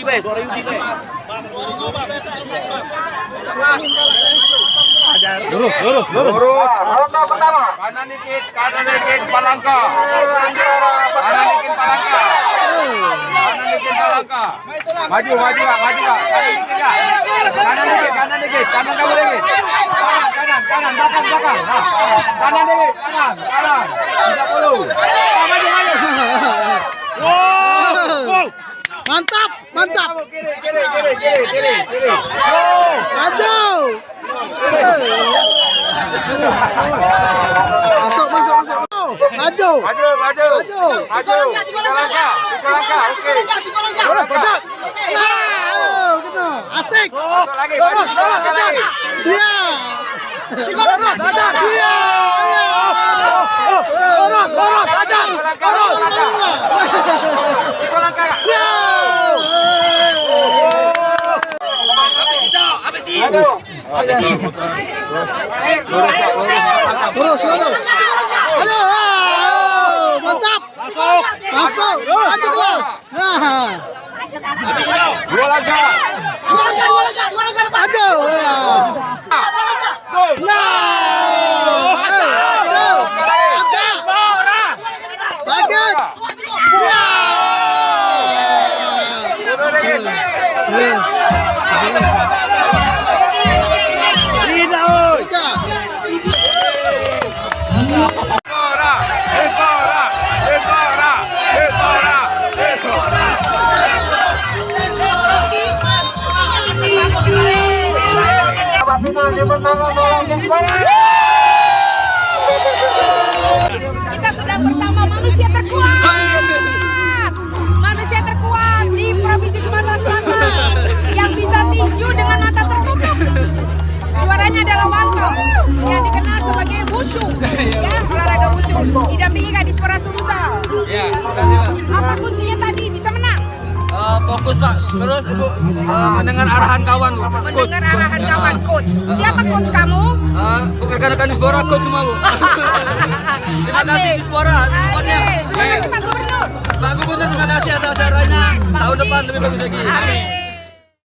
Yudi be, suara Yudi be. Lurus. Ronde pertama. Kanan dikit, palangka. Kanan dikit palangka. Maju Kak. Kanan dikit. Kanan kamu dikit. Kanan, belakang. Nah, kanan dikit, kanan. 30. Maju. Wow. Mantap. Kamu kiri. Maju. Masuk. Maju. Tiga langkah. Oke. Kena. Asik. Masuk lagi, maju 3 langkah lagi. Dia. Lurus, ajar. 3 langkah. Terus. Ayo. Mantap. Masuk. Maju terus. Nah. 2 langkah. Maju. Bagus. Kita sedang bersama manusia terkuat di Provinsi Sumatera Selatan yang bisa tinju dengan mata tertutup. Juaranya adalah Wanto yang dikenal sebagai wushu, ya, olahraga wushu, didampingi Kadispora Sulsel. Ya, terima kasih Pak. Apa kuncinya tadi bisa menang? Fokus Pak, terus Bu, mendengar arahan kawan Bu. Mendengar arahan kawan, coach. Siapa coach kamu? Rekan-rekan Dispora coach semua Bu. Terima kasih Dispora, supportnya. Terima kasih Pak Gubernur. Pak Gubernur terima kasih atas acaranya. Tahun depan lebih bagus lagi. Amin.